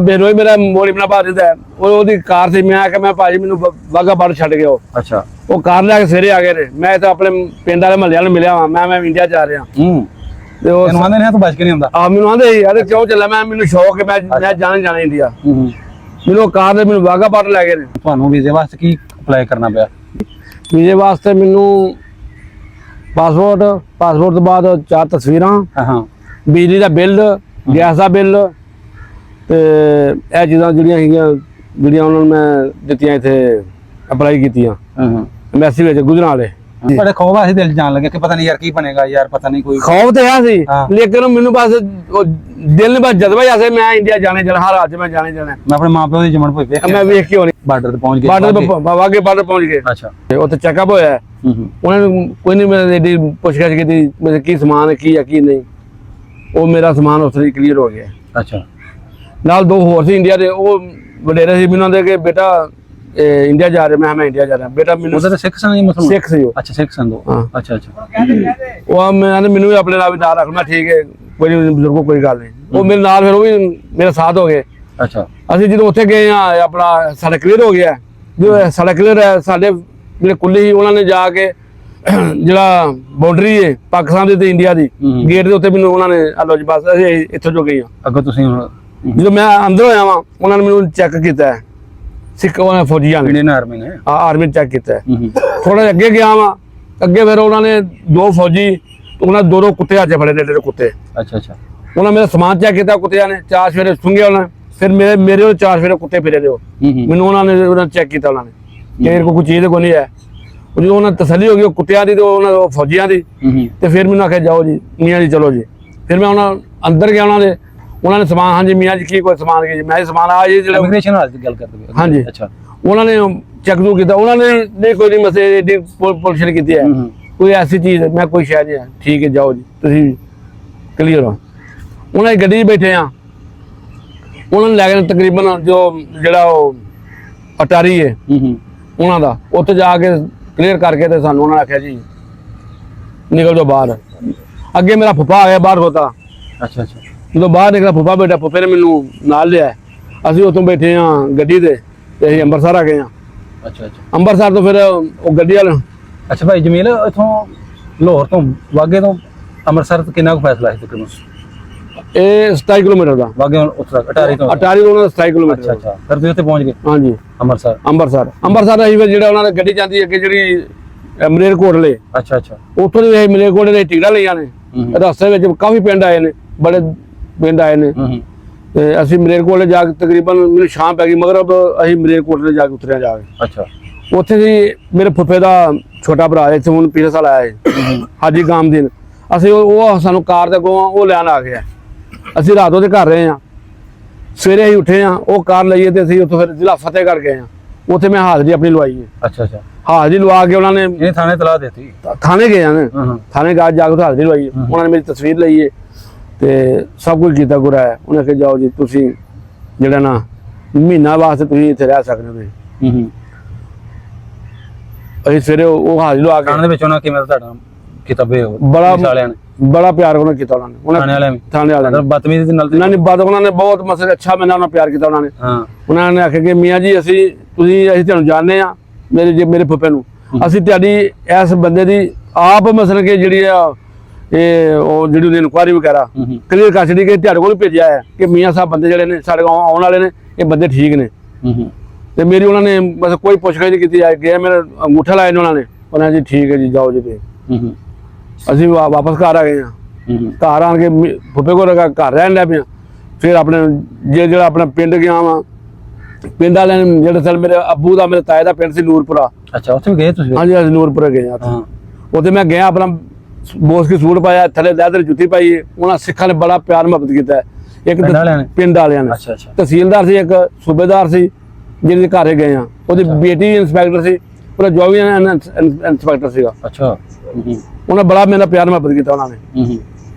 ਬੇਰੋਈ ਮੇਰਾ ਮੋੜੀ ਬਣਾ ਪਾ ਦਿੰਦਾ ਉਹਦੀ ਕਾਰ ਸੀ। ਮੈਂ ਆ ਕੇ ਮੈਂ ਭਾਜੀ ਮੈਨੂੰ ਵਾਗਾ ਬਾਰਡਰ ਛੱਡ ਗਿਆ ਉਹ। ਅੱਛਾ। ਉਹ ਕਾਰ ਲੈ ਕੇ ਸਵੇਰੇ ਆ ਗਏ ਨੇ। ਮੈਂ ਤਾਂ ਆਪਣੇ ਪਿੰਡ ਵਾਲੇ ਮਹੱਲੇ ਨੂੰ ਮਿਲਿਆ ਵਾਂ। ਮੈਂ ਇੰਡੀਆ ਜਾ ਰਿਹਾ। ਤੇ ਉਹ ਕਹਿੰਦੇ ਨੇ ਤੂੰ ਬਚ ਕੇ ਨਹੀਂ ਹੁੰਦਾ। ਆ ਮੈਨੂੰ ਆਂਦੇ ਯਾਰ ਕਿਉਂ ਚੱਲਿਆ? ਮੈਨੂੰ ਸ਼ੌਕ ਹੈ, ਮੈਂ ਜਾਣਾ ਇੰਡੀਆ। ਮੈਨੂੰ ਕਾਰ ਦੇ ਮੈਨੂੰ ਵਾਗਾ ਬਾਰਡਰ ਲੈ ਗਏ ਨੇ। ਤੁਹਾਨੂੰ ਵੀਜ਼ੇ ਵਾਸਤੇ ਕੀ ਅਪਲਾਈ ਕਰਨਾ ਪਿਆ? ਵੀਜ਼ੇ ਵਾਸਤੇ ਮੈਨੂੰ ਪਾਸਪੋਰਟ ਤੋਂ ਬਾਅਦ 4 ਤਸਵੀਰਾਂ, ਬਿਜਲੀ ਦਾ ਬਿੱਲ, ਗੈਸ ਦਾ ਬਿੱਲ ਤੇ ਇਹ ਚੀਜ਼ਾਂ ਜਿਹੜੀਆਂ ਉਹਨਾਂ ਨੂੰ ਮੈਂ ਦਿੱਤੀਆਂ, ਇੱਥੇ ਅਪਲਾਈ ਕੀਤੀਆਂ ਐਮਬੈਸੀ ਵਿੱਚ ਗੁਜਰਾਂਵਾਲੇ। ਬੜੇ ਖੌਫ ਆ ਸੀ ਦਿਲ 'ਚ ਜਾਣ ਲੱਗੇ ਕਿ ਪਤਾ ਨਹੀਂ ਯਾਰ ਕੀ ਬਣੇਗਾ, ਯਾਰ ਪਤਾ ਨਹੀਂ ਕੋਈ ਖੌਫ ਤੇ ਹੈ ਸੀ, ਲੇਕਿਨ ਮੈਨੂੰ ਬਸ ਦਿਲ ਨੇ ਬਸ ਜਜ਼ਬਾ ਜਿਹਾ ਸੀ ਮੈਂ ਇੰਡੀਆ ਜਾਣੇ ਹਰ ਹਾਲ 'ਚ ਮੈਂ ਜਾਣਾ। ਮੈਂ ਆਪਣੇ ਮਾਪਿਆਂ ਦੀ ਜਮਨ ਵੇਖ ਕੇ ਹੋਣੀ ਬਾਰਡਰ ਤੇ ਪਹੁੰਚ ਗਏ। ਵਾਗੇ ਬਾਰਡਰ ਪਹੁੰਚ ਗਏ। ਅੱਛਾ। ਉੱਥੇ ਚੈੱਕਅਪ ਹੋਇਆ। ਉਹਨਾਂ ਨੂੰ ਕੋਈ ਨਹੀਂ ਮੈਂ ਐਡੀ ਪੁੱਛਗਿੱਛ ਕੀਤੀ ਮੇਰੇ ਕੀ ਸਮਾਨ ਹੈ, ਕੀ ਹੈ ਕੀ ਨਹੀਂ। ਉਹ ਮੇਰਾ ਸਮਾਨ ਉੱਥੇ ਕਲੀਅਰ ਹੋ ਗਿਆ। ਅੱਛਾ। ਨਾਲ 2 ਹੋਰ ਸੀ ਇੰਡੀਆ ਦੇ, ਉਹ ਵਡੇਰੇ ਸੀ। ਮੈਨੂੰ ਆਂਦੇ ਕਿ ਬੇਟਾ ਇੰਡੀਆ ਜਾ ਰਿਹਾ। ਮੈਂ ਇੰਡੀਆ ਜਾ ਰਿਹਾ ਬੇਟਾ। ਮੈਨੂੰ ਸਿੱਖ ਸਨ ਜਾਂ ਮੁਸਲਮਾਨ? ਸਿੱਖ ਸੀ ਉਹ। ਅੱਛਾ, ਸਿੱਖ ਸਨ ਦੋ। ਅੱਛਾ। ਉਹ ਮੈਨੂੰ ਵੀ ਆਪਣੇ ਨਾਲ ਵੀ ਨਾਲ ਰੱਖਣਾ। ਠੀਕ ਹੈ, ਕੋਈ ਨਹੀਂ ਬਜ਼ੁਰਗੋ, ਕੋਈ ਗੱਲ ਨਹੀਂ। ਉਹ ਮੇਰੇ ਨਾਲ ਫਿਰ ਉਹ ਵੀ ਮੇਰਾ ਸਾਥ ਹੋ ਗਏ। ਅੱਛਾ। ਅਸੀਂ ਜਦੋਂ ਉੱਥੇ ਗਏ ਆ ਆਪਣਾ ਸਾਡਾ ਕਲੀਅਰ ਹੋ ਗਿਆ। ਜਦੋਂ ਸਾਡਾ ਕਲੀਅਰ ਹੈ, ਸਾਡੇ ਜਿਹੜੇ ਕੁੱਲੀ ਸੀ ਉਹਨਾਂ ਨੇ ਜਾ ਕੇ ਜਿਹੜਾ ਬਾਉਂਡਰੀ ਹੈ ਪਾਕਿਸਤਾਨ ਦੀ ਤੇ ਇੰਡੀਆ ਦੀ ਗੇਟ ਦੇ ਉੱਤੇ ਮੈਨੂੰ ਉਹਨਾਂ ਨੇ ਆਲੋ ਜੀ ਬਸ ਅਸੀਂ ਇੱਥੋਂ ਜੋ ਗਏ ਆ। ਅੱਗੋਂ ਤੁਸੀਂ ਜਦੋਂ ਮੈਂ ਅੰਦਰ ਹੋਇਆ ਵਾਂ ਉਹਨਾਂ ਨੇ ਮੈਨੂੰ ਚੈੱਕ ਕੀਤਾ। ਸਿੱਖ ਫੌਜੀਆਂ ਨੇ, ਇੰਡੀਅਨ ਆਰਮੀ ਨੇ ਆਰਮੀ ਚੈੱਕ ਕੀਤਾ। ਥੋੜਾ ਜਿਹਾ ਅੱਗੇ ਗਿਆ ਵਾਂ, ਅੱਗੇ ਫਿਰ ਉਹਨਾਂ ਨੇ 2 ਫੌਜੀ, ਉਹਨਾਂ 2 ਕੁੱਤੇ ਹੱਥ ਫੜੇ ਨੇ, ਜਿਹੜੇ ਕੁੱਤੇ। ਅੱਛਾ। ਉਹਨਾਂ ਮੇਰਾ ਸਮਾਨ ਚੈੱਕ ਕੀਤਾ ਕੁੱਤਿਆਂ ਨੇ। 4 ਸਵੇਰੇ ਸੁੰਘਿਆ ਉਹਨਾਂ ਨੇ। ਫਿਰ ਮੇਰੇ ਉਹ 4 ਸਵੇਰੇ ਕੁੱਤੇ ਫਿਰੇ ਦੇ ਉਹ ਮੈਨੂੰ ਉਹਨਾਂ ਨੇ ਚੈੱਕ ਕੀਤਾ। ਉਹਨਾਂ ਨੇ ਕਿ ਮੇਰੇ ਕੋਲ ਕੋਈ ਚੀਜ਼ ਕੋਈ ਨਹੀਂ ਹੈ। ਉਹ ਜਦੋਂ ਉਹਨਾਂ ਤਸੱਲੀ ਹੋ ਗਈ ਉਹ ਕੁੱਤਿਆਂ ਦੀ ਤੇ ਉਹਨਾਂ ਫੌਜੀਆਂ ਦੀ, ਤੇ ਫਿਰ ਮੈਨੂੰ ਆਖਿਆ ਜਾਓ ਜੀ ਮੀਆਂ ਜੀ ਚਲੋ ਜੀ। ਫਿਰ ਮੈਂ ਉਹਨਾਂ ਅੰਦਰ ਗਿਆ। ਉਹਨਾਂ ਨੇ ਸਮਾਨ, ਹਾਂਜੀ ਮੀਆਂ ਜੀ ਕੀ ਕੋਈ ਸਮਾਨ ਕੀ? ਮੈਂ ਸਮਾਨ ਆ ਜੀ ਜਿਹੜਾ ਇਮੀਗ੍ਰੇਸ਼ਨ ਵਾਲੇ ਦੀ ਗੱਲ ਕਰਦੇ ਪਏ। ਹਾਂਜੀ। ਅੱਛਾ। ਉਹਨਾਂ ਨੇ ਚੈੱਕ ਕੀਤਾ। ਉਹਨਾਂ ਨੇ ਨਹੀਂ ਕੋਈ ਨਹੀਂ ਮਸੇ ਪੁਲਿਸ ਨੇ ਕੀਤੀ ਹੈ ਕੋਈ ਐਸੀ ਚੀਜ਼। ਮੈਂ ਕੋਈ ਸ਼ਾਇਦ ਨਹੀਂ। ਠੀਕ ਹੈ ਜਾਓ ਜੀ ਤੁਸੀਂ ਕਲੀਅਰ ਹੋ। ਉਹਨਾਂ ਦੀ ਗੱਡੀ 'ਚ ਬੈਠੇ ਆ। ਉਹਨਾਂ ਨੇ ਲੈ ਗਏ ਤਕਰੀਬਨ ਜਿਹੜਾ ਉਹ ਅਟਾਰੀ ਹੈ ਉਹਨਾਂ ਦਾ। ਉੱਥੇ ਜਾ ਕੇ ਕਲੀਅਰ ਕਰਕੇ ਤੇ ਸਾਨੂੰ ਉਹਨਾਂ ਨੇ ਆਖਿਆ ਜੀ ਨਿਕਲ ਜਾਓ ਬਾਹਰ। ਅੱਗੇ ਮੇਰਾ ਫੁੱਫਾ ਆ ਗਿਆ ਬਾਹਰ ਖੋਤਾ। ਅੱਛਾ। ਜਦੋਂ ਬਾਹਰ ਨਿਕਲਾ ਫੁੱਫਾ ਬੇਟਾ, ਫੁੱਫੇ ਨੇ ਮੈਨੂੰ ਨਾਲ ਲਿਆ। ਅਸੀਂ ਉੱਥੋਂ ਬੈਠੇ ਆ ਗੱਡੀ ਤੇ ਅਸੀਂ ਅੰਮ੍ਰਿਤਸਰ ਆ ਗਏ ਆ। ਅੱਛਾ। ਅੰਮ੍ਰਿਤਸਰ ਤੋਂ ਫਿਰ ਉਹ ਗੱਡੀ ਵਾਲਾ। ਅੱਛਾ ਭਾਈ ਜਮੀਲ, ਇੱਥੋਂ ਲਾਹੌਰ ਤੋਂ ਵਾਗੇ ਤੋਂ ਅੰਮ੍ਰਿਤਸਰ ਕਿੰਨਾ ਕੁ ਫੈਸਲਾ ਹੈ ਤਕਰੀਬਨ? ਇਹ 27 ਕਿਲੋਮੀਟਰ ਦਾ। ਵਾਗੇ ਉੱਥੇ ਤੱਕ ਅਟਾਰੀ ਤੋਂ ਉਹਨਾਂ ਦਾ 27 ਕਿਲੋਮੀਟਰ। ਅੱਛਾ। ਫਿਰ ਤੁਸੀਂ ਉੱਥੇ ਪਹੁੰਚ ਗਏ? ਹਾਂਜੀ। ਅੰਮ੍ਰਿਤਸਰ ਅਸੀਂ ਫਿਰ ਜਿਹੜਾ ਉਹਨਾਂ ਦੀ ਗੱਡੀ ਜਾਂਦੀ ਅੱਗੇ ਜਿਹੜੀ ਮਲੇਰਕੋਟਲੇ। ਅੱਛਾ। ਉੱਥੋਂ ਦੀ ਮਲੇਰਕੋਟਲੇ ਦੇ ਟਿਕਟਾਂ ਲਈਆਂ ਨੇ। ਰਸਤੇ ਵਿੱਚ ਕਾਫੀ ਪਿੰਡ ਆਏ ਨੇ, ਬੜੇ ਪਿੰਡ ਆਏ ਨੇ। ਤੇ ਅਸੀਂ ਮਲੇਰਕੋਟਲੇ ਜਾ ਕੇ ਤਕਰੀਬਨ ਮੈਨੂੰ ਸ਼ਾਮ ਪੈ ਗਈ, ਮਗਰ ਅਸੀਂ ਮਲੇਰਕੋਟਲੇ ਜਾ ਕੇ ਉਤਰਿਆ ਜਾ ਕੇ। ਅੱਛਾ। ਉੱਥੇ ਜੀ ਮੇਰੇ ਫੁੱਫੇ ਦਾ ਛੋਟਾ ਭਰਾ ਇੱਥੇ ਹੁਣ ਪਿਛਲੇ ਸਾਲ ਆਇਆ ਹੈ ਹਾਜੀ ਗਾਮਦੀਨ। ਅਸੀਂ ਉਹ ਸਾਨੂੰ ਕਾਰ ਦੇ ਅੱਗੋਂ ਉਹ ਲੈਣ ਆ ਗਿਆ। ਅਸੀਂ ਰਾਤ ਉਹਦੇ ਘਰ ਰਹੇ ਹਾਂ। ਸਵੇਰੇ ਅਸੀਂ ਉੱਠੇ ਹਾਂ, ਉਹ ਕਾਰ ਲਈਏ ਤੇ ਅਸੀਂ ਉੱਥੋਂ ਫਿਰ ਜ਼ਿਲ੍ਹਾ ਫਤਿਹਗੜ੍ਹ ਗਏ ਹਾਂ। ਉੱਥੇ ਮੈਂ ਹਾਜ਼ਰੀ ਆਪਣੀ ਲਵਾਈ ਹੈ। ਅੱਛਾ। ਹਾਜ਼ਰੀ ਲਵਾ ਕੇ ਉਹਨਾਂ ਨੇ ਥਾਣੇ ਤਲਾਹ ਦਿੱਤੀ। ਥਾਣੇ ਗਏ ਆ ਨਾ, ਥਾਣੇ ਜਾ ਕੇ ਹਾਜ਼ਰੀ ਲਵਾਈ ਹੈ। ਉਹਨਾਂ ਨੇ ਮੇਰੀ ਤਸਵੀਰ ਲਈ ਹੈ ਤੇ ਸਭ ਕੁਝ ਕੀਤਾ ਗੁਰਾ ਹੈ। ਉਹਨੇ ਕਿਹਾ ਜਾਓ ਜੀ ਤੁਸੀਂ ਜਿਹੜਾ ਨਾ ਮਹੀਨਾ ਵਾਸਤੇ ਤੁਸੀਂ ਇੱਥੇ ਰਹਿ ਸਕਦੇ ਹੋ। ਅਸੀਂ ਸਵੇਰੇ ਉਹ ਹਾਜ਼ਰੀ ਲਵਾ ਕੇ ਥਾਣੇ ਦੇ ਵਿੱਚ ਉਹਨਾਂ ਕਿਵੇਂ ਤੁਹਾਡਾ ਕਿਤਾਬੇ ਬੜਾ ਪਿਆਰ ਉਹਨਾਂ ਕੀਤਾ। ਥਾਣੇ ਵਾਲਿਆਂ ਨੇ ਬਦਤਮੀਜ਼ੀ ਨਾਲ ਨਹੀਂ ਉਹਨਾਂ ਨੇ ਬਹੁਤ ਮਸਲੇ ਅੱਛਾ ਮੇਰੇ ਨਾਲ ਪਿਆਰ ਕੀਤਾ। ਉਹਨਾਂ ਨੇ ਆਖਿਆ ਕਿ ਮੀਆਂ ਜੀ ਅਸੀਂ ਤੁਹਾਨੂੰ ਜਾਣਦੇ ਆ, ਮੇਰੇ ਫੁੱਫੇ ਨੂੰ। ਅਸੀਂ ਤੁਹਾਡੀ ਇਸ ਬੰਦੇ ਦੀ ਆਪ ਮਸਲ ਕੇ ਜਿਹੜੀ ਆ ਉਹ ਜਿਹੜੀ ਇਨਕੁਆਇਰੀ ਵਗੈਰਾ ਕਲੀਅਰ ਕਰ ਛੱਡੀ ਕਿ ਤੁਹਾਡੇ ਕੋਲ ਭੇਜਿਆ ਹੈ ਕਿ ਮੀਆਂ ਸਾਹਿਬ ਬੰਦੇ ਜਿਹੜੇ ਨੇ ਸਾਡੇ ਕੋਲ ਆਉਣ ਵਾਲੇ ਨੇ, ਇਹ ਬੰਦੇ ਠੀਕ ਨੇ। ਤੇ ਮੇਰੀ ਉਹਨਾਂ ਨੇ ਬਸ ਕੋਈ ਪੁੱਛਗਿੱਛ ਨਹੀਂ ਕੀਤੀ। ਗਿਆ ਮੇਰਾ ਅੰਗੂਠਾ ਲਾਇਆ ਉਹਨਾਂ ਨੇ ਜੀ ਠੀਕ ਹੈ ਜੀ ਜਾਓ ਜੀ। ਤੇ ਅਸੀਂ ਵਾਪਸ ਘਰ ਆ ਗਏ ਹਾਂ। ਘਰ ਆਣ ਕੇ ਫੁੱਫੇ ਕੋਲ ਘਰ ਰਹਿਣ ਲੱਗ ਪਿਆ। ਫਿਰ ਆਪਣੇ ਜਿਹੜਾ ਆਪਣਾ ਪਿੰਡ ਗਿਆ ਵਾ, ਪਿੰਡ ਵਾਲਿਆਂ ਨੇ ਜਿਹੜੇ ਮੇਰੇ ਅੱਬੂ ਦਾ ਮੇਰੇ ਤਾਏ ਦਾ ਪਿੰਡ ਸੀ ਨੂਰਪੁਰਾ। ਅੱਛਾ, ਉੱਥੇ ਗਏ ਤੁਸੀਂ? ਹਾਂਜੀ, ਅਸੀਂ ਨੂਰਪੁਰਾ ਗਏ। ਉੱਥੇ ਮੈਂ ਗਿਆ, ਆਪਣਾ ਬੋਸਕੀ ਸੂਟ ਪਾਇਆ, ਥੱਲੇ ਲੈਦਰ ਜੁੱਤੀ ਪਾਈ। ਉਹਨਾਂ ਸਿੱਖਾਂ ਨੇ ਬੜਾ ਪਿਆਰ ਮੁਹੱਬਤ ਕੀਤਾ। ਇੱਕ ਪਿੰਡ ਵਾਲਿਆਂ ਨੇ, ਤਹਿਸੀਲਦਾਰ ਸੀ, ਇੱਕ ਸੂਬੇਦਾਰ ਸੀ ਜਿਹਦੇ ਘਰੇ ਗਏ ਆ। ਉਹਦੀ ਬੇਟੀ ਇੰਸਪੈਕਟਰ ਸੀ, ਪੂਰਾ ਜੋ ਵੀ ਇੰਸਪੈਕਟਰ ਸੀਗਾ। ਅੱਛਾ। ਉਹਨਾਂ ਬੜਾ ਮੇਰਾ ਪਿਆਰ ਮੁਹੱਬਤ ਕੀਤਾ ਉਹਨਾਂ ਨੇ।